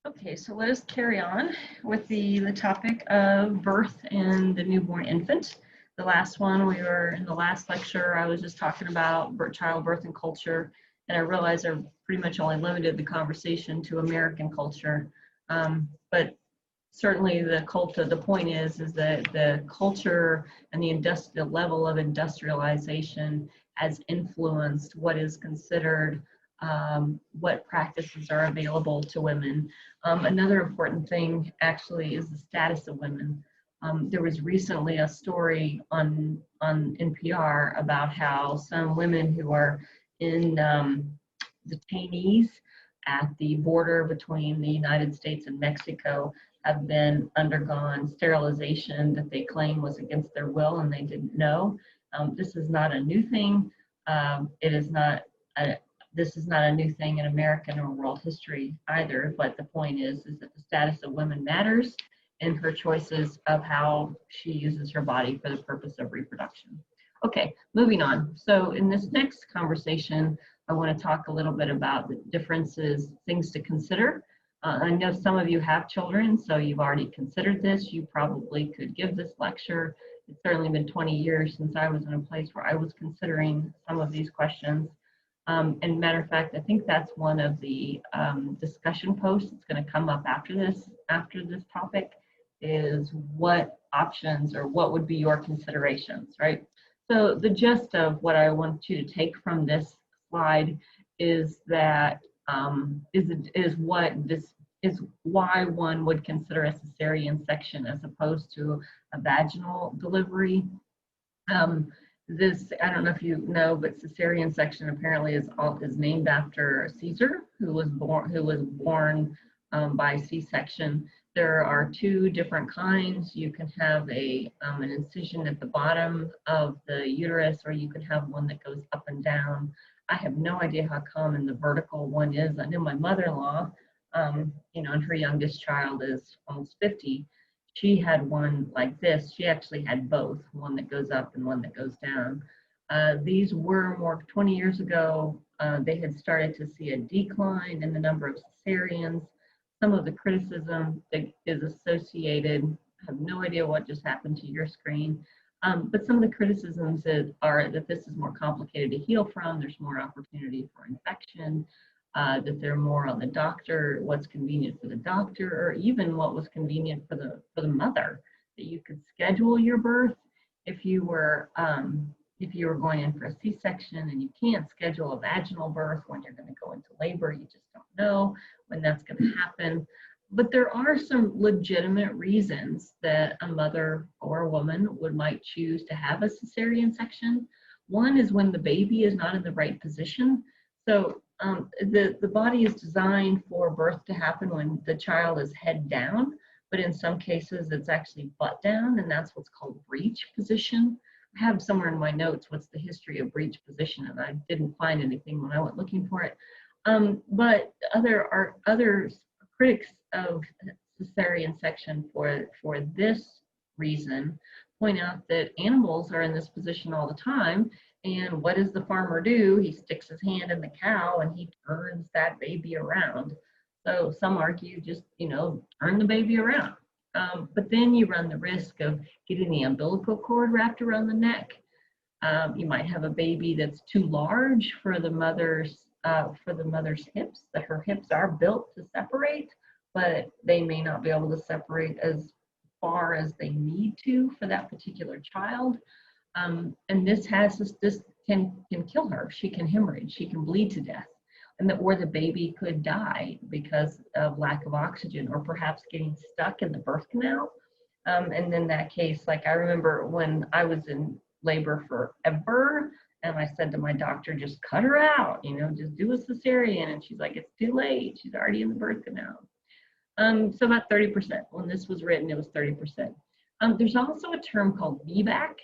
Okay, so let us carry on with the topic of birth and the newborn infant. The last one, we were in the last lecture, I was just talking about childbirth and culture, and I realized I pretty much only limited the conversation to American culture. But certainly the point is that the culture and the level of industrialization has influenced what is considered, what practices are available to women. Another important thing actually is the status of women. There was recently a story on NPR about how some women who are in detainees at the border between the United States and Mexico have been undergone sterilization that they claim was against their will and they didn't know. This is not a new thing. This is not a new thing in American or world history either, but the point is that the status of women matters in her choices of how she uses her body for the purpose of reproduction. Okay, moving on. So in this next conversation, I want to talk a little bit about the differences, things to consider. I know some of you have children, so you've already considered this. You probably could give this lecture. It's certainly been 20 years since I was in a place where I was considering some of these questions. And matter of fact, I think that's one of the discussion posts that's going to come up after this topic is what options or what would be your considerations, right? So the gist of what I want you to take from this slide is that is why one would consider a cesarean section as opposed to a vaginal delivery. I don't know if you know, but cesarean section apparently is named after Caesar, who was born by C-section. There are two different kinds. You can have an incision at the bottom of the uterus, or you can have one that goes up and down. I have no idea how common the vertical one is. I know my mother-in-law, and her youngest child is almost 50. She had one like this. She actually had both, one that goes up and one that goes down. These were more 20 years ago. They had started to see a decline in the number of cesareans. Some of the criticism that is associated, I have no idea what just happened to your screen, but some of the criticisms are that this is more complicated to heal from. There's more opportunity for infection. That they're more on the doctor, what's convenient for the doctor, or even what was convenient for the mother. That you could schedule your birth if you were going in for a C-section, and you can't schedule a vaginal birth when you're going to go into labor. You just don't know when that's going to happen. But there are some legitimate reasons that a mother or a woman might choose to have a cesarean section. One is when the baby is not in the right position. So the body is designed for birth to happen when the child is head down, but in some cases it's actually butt down, and that's what's called breech position. I have somewhere in my notes what's the history of breech position, and I didn't find anything when I went looking for it. But other critics of cesarean section for this reason point out that animals are in this position all the time. And what does the farmer do? He sticks his hand in the cow and he turns that baby around. So some argue just, turn the baby around. But then you run the risk of getting the umbilical cord wrapped around the neck. You might have a baby that's too large for the mother's hips, that her hips are built to separate, but they may not be able to separate as far as they need to for that particular child. And this can kill her. She can hemorrhage, she can bleed to death, or the baby could die because of lack of oxygen, or perhaps getting stuck in the birth canal. And in that case, like I remember when I was in labor forever, and I said to my doctor, just cut her out, just do a cesarean. And she's like, it's too late. She's already in the birth canal. So about 30%. When this was written, it was 30%. There's also a term called VBAC,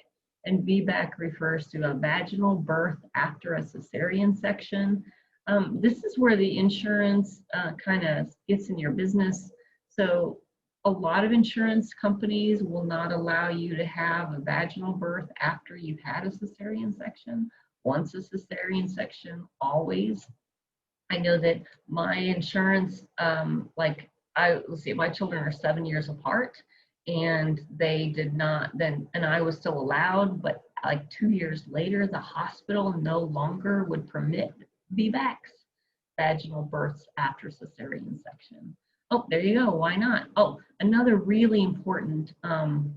and VBAC refers to a vaginal birth after a cesarean section. This is where the insurance kind of gets in your business. So a lot of insurance companies will not allow you to have a vaginal birth after you've had a cesarean section. Once a cesarean section, always. I know that my insurance, like let's see, my children are 7 years apart, and they did not then, and I was still allowed, but like 2 years later, the hospital no longer would permit VBACs, vaginal births after cesarean section. Oh, there you go. Why not? Oh, another really important, and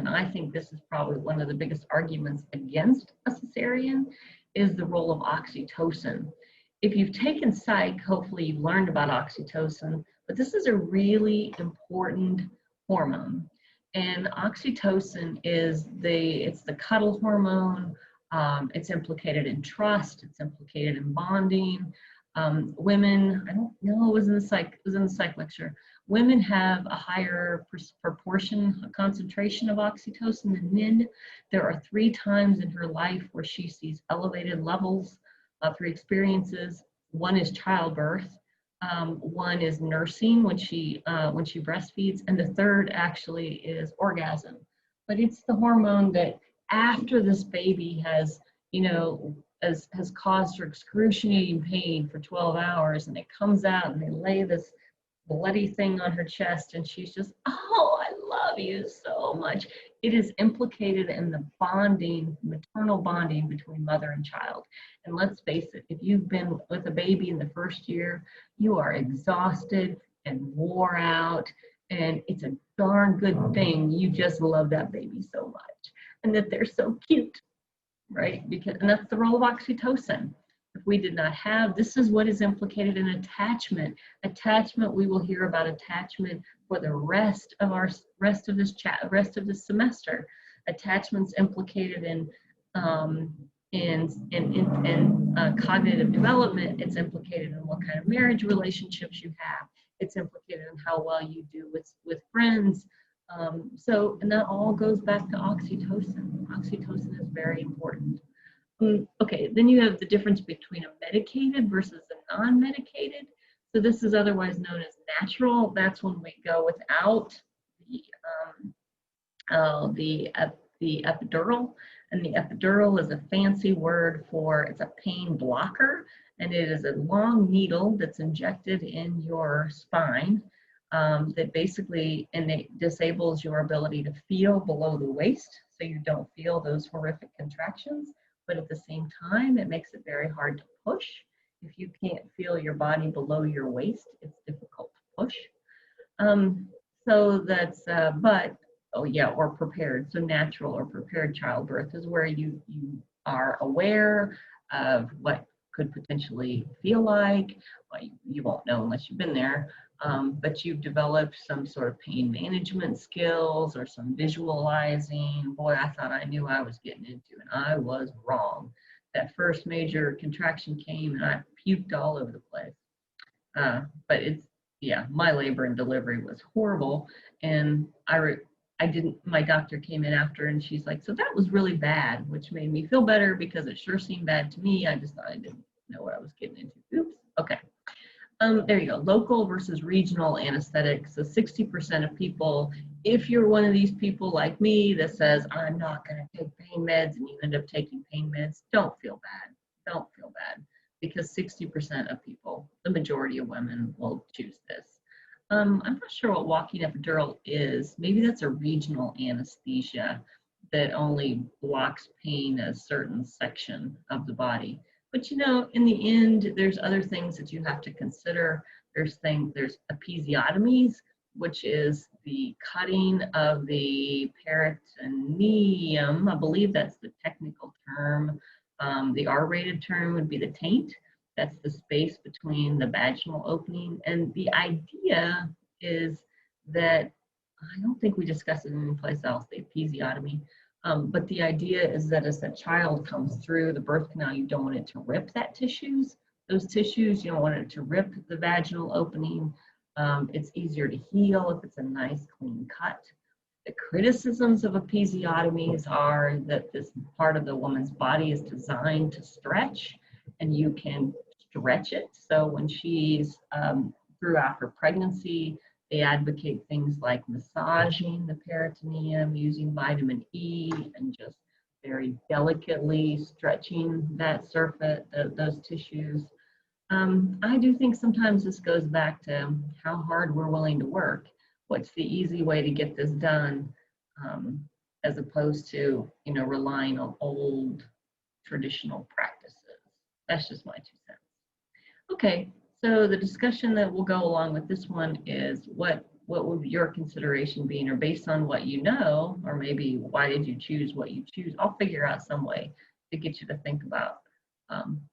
I think this is probably one of the biggest arguments against a cesarean, is the role of oxytocin. If you've taken psych, hopefully you've learned about oxytocin, but this is a really important hormone. And oxytocin is it's the cuddle hormone. It's implicated in trust. It's implicated in bonding. Women, I don't know, it was in the psych lecture. Women have a higher proportion, concentration of oxytocin than men. There are 3 times in her life where she sees elevated levels, 3 experiences. One is childbirth. One is nursing when she breastfeeds, and the third actually is orgasm. But it's the hormone that after this baby has, has caused her excruciating pain for 12 hours, and it comes out and they lay this bloody thing on her chest, and she's just, oh, I love you so much. It is implicated in the bonding, maternal bonding between mother and child. And let's face it, if you've been with a baby in the first year, you are exhausted and wore out, and it's a darn good thing you just love that baby so much and that they're so cute, right? And that's the role of oxytocin. If we did not have, this is what is implicated in attachment. Attachment, we will hear about attachment for the rest of this semester. Attachment's implicated in cognitive development. It's implicated in what kind of marriage relationships you have. It's implicated in how well you do with friends. And that all goes back to oxytocin. Oxytocin is very important. Okay, then you have the difference between a medicated versus a non-medicated. So this is otherwise known as natural. That's when we go without the epidural. And the epidural is a fancy word for, it's a pain blocker, and it is a long needle that's injected in your spine that basically, and it disables your ability to feel below the waist, so you don't feel those horrific contractions. But at the same time, it makes it very hard to push. If you can't feel your body below your waist, it's difficult to push. So that's, or prepared. So natural or prepared childbirth is where you are aware of what could potentially feel like. Well, you won't know unless you've been there, but you've developed some sort of pain management skills or some visualizing. Boy, I thought I knew I was getting into, and I was wrong. That first major contraction came and I puked all over the place. But my labor and delivery was horrible. And my doctor came in after and she's like, so that was really bad, which made me feel better because it sure seemed bad to me. I just thought I didn't know what I was getting into. Oops, okay. There you go, local versus regional anesthetic. So 60% of people, if you're one of these people like me that says, I'm not gonna take pain meds, and you end up taking pain meds, don't feel bad, because 60% of people, the majority of women, will choose this. I'm not sure what walking epidural is. Maybe that's a regional anesthesia that only blocks pain a certain section of the body. But in the end, there's other things that you have to consider. There's episiotomies, which is the cutting of the peritoneum. I believe that's the technical term. The R-rated term would be the taint. That's the space between the vaginal opening. And the idea is that, I don't think we discussed it anyplace else, the episiotomy. But the idea is that as that child comes through the birth canal, you don't want it to rip those tissues. You don't want it to rip the vaginal opening. It's easier to heal if it's a nice clean cut. The criticisms of episiotomies are that this part of the woman's body is designed to stretch, and you can stretch it. So when she's throughout her pregnancy, they advocate things like massaging the peritoneum using vitamin E and just very delicately stretching that surface, those tissues. I do think sometimes this goes back to how hard we're willing to work. What's the easy way to get this done, as opposed to, you know, relying on old traditional practices. That's just my 2 cents. Okay, so the discussion that will go along with this one is what would your consideration be, or based on what you know, or maybe why did you choose what you choose? I'll figure out some way to get you to think about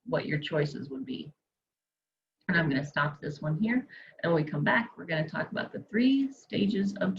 what your choices would be. And I'm going to stop this one here. And when we come back, we're going to talk about the 3 stages of